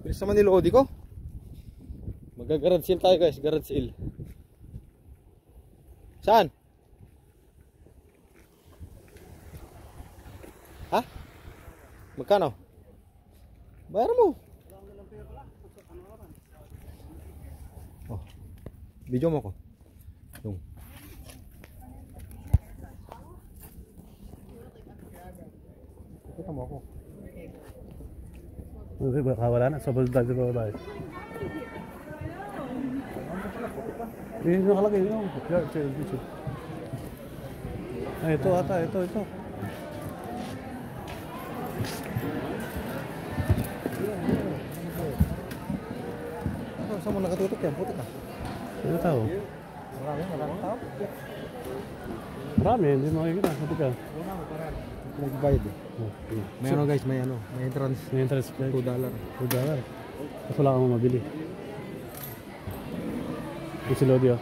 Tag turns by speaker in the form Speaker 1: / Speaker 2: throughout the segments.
Speaker 1: Bilis naman ni Lodi ko. Mag-garage sale tayo guys, garage sale. Saan? Ha? Magkano? Bayaran mo. Oh. Video mo ko. Yung. Kita mo ako.
Speaker 2: Okay, baka wala na. Sobrang dahil sa baba tayo. Hindi nakalagay yun. Ay, ito ata. Ito.
Speaker 1: Saan mo nakatutok yan? Putik ka.
Speaker 2: Ano tao?
Speaker 1: Maraming tao.
Speaker 2: Marami, hindi makikita. Putik ka.
Speaker 1: Nagbayad eh. May ano guys, may entrance.
Speaker 2: May entrance
Speaker 1: $2.
Speaker 2: $2. Kasi wala kang mabili. Ito si Lodi, oh.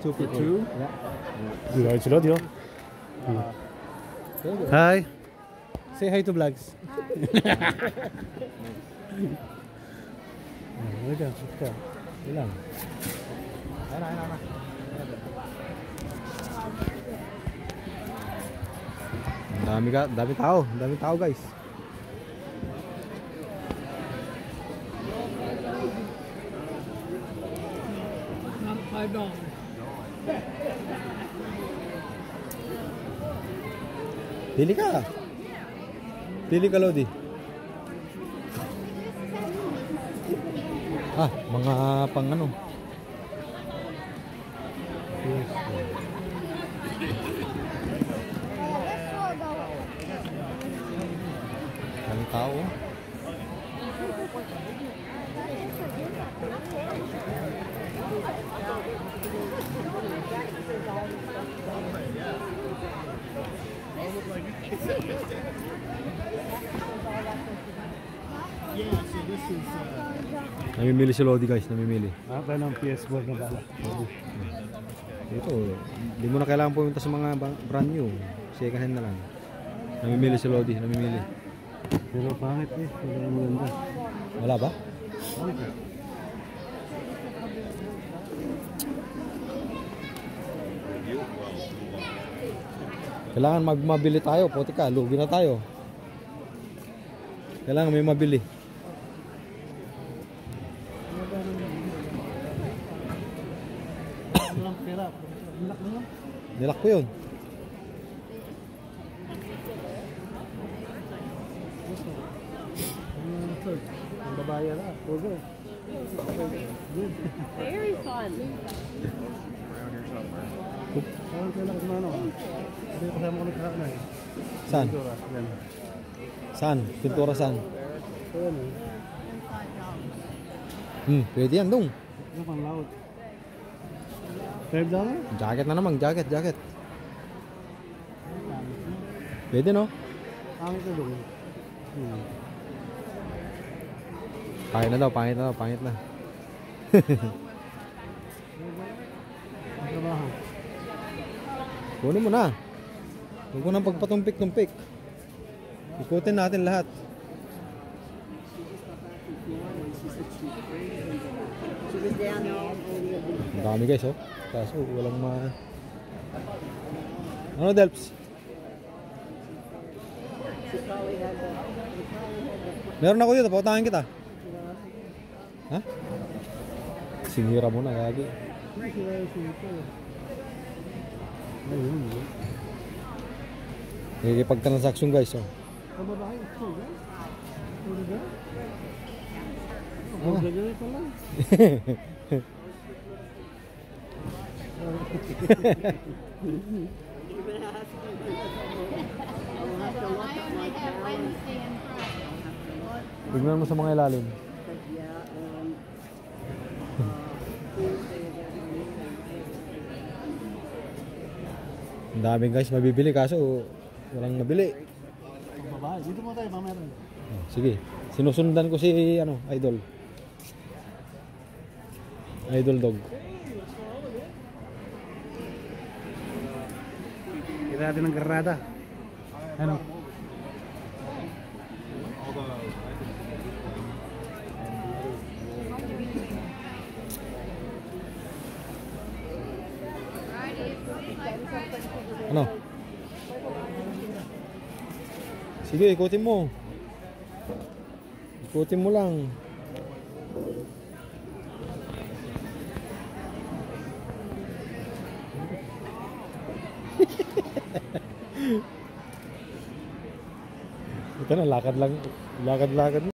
Speaker 1: 252.
Speaker 2: Yeah. Ito si Lodi, oh. Hi. Say hi to vlogs. Ito ka. Ilang.
Speaker 1: Ayun. Dami tao guys. $5. Pili ka Lodi. Mga pang ano. Ang tao. Namimili si Lodi guys, namimili.
Speaker 2: Tayo ng PS4 na bala.
Speaker 1: Ito, hindi mo na kailangan pumunta sa mga brand new. Second hand na lang. Namimili si Lodi, namimili.
Speaker 2: Pero pangit eh, wala maganda.
Speaker 1: Wala ba?
Speaker 2: Pangit eh.
Speaker 1: Kailangan mabili tayo, puti ka, lugi na tayo. Kailangan may mabili. Nilak ko yun.
Speaker 3: Very fun.
Speaker 1: Saan? Saan? Pintura saan? Pwede yan dong.
Speaker 2: Ano pang laot? $5?
Speaker 1: Jacket na naman, jacket. Pwede no?
Speaker 2: Pangit na dong.
Speaker 1: Pangit na. Kunin mo na. Huwag ko nang pagpatumpik-tumpik. Ikutin natin lahat. Ang dami guys oh. Kaso walang Ano Delps? Meron ako dito, pautangin kita. Ha? Sinira mo na gagi. Nakikipag-transaction guys oh. Tignan mo sa mga ilalim. Ang daming guys mabibili kaso walang nabili.
Speaker 2: Dito mo tayo, meron.
Speaker 1: Sige, sinusundan ko si Idol. Idol dog.
Speaker 2: Kita natin ng garada. Ano?
Speaker 1: Ano? Sige, ikutin mo. Ikutin mo lang. Ito na, lakad lang. Lakad-lakad.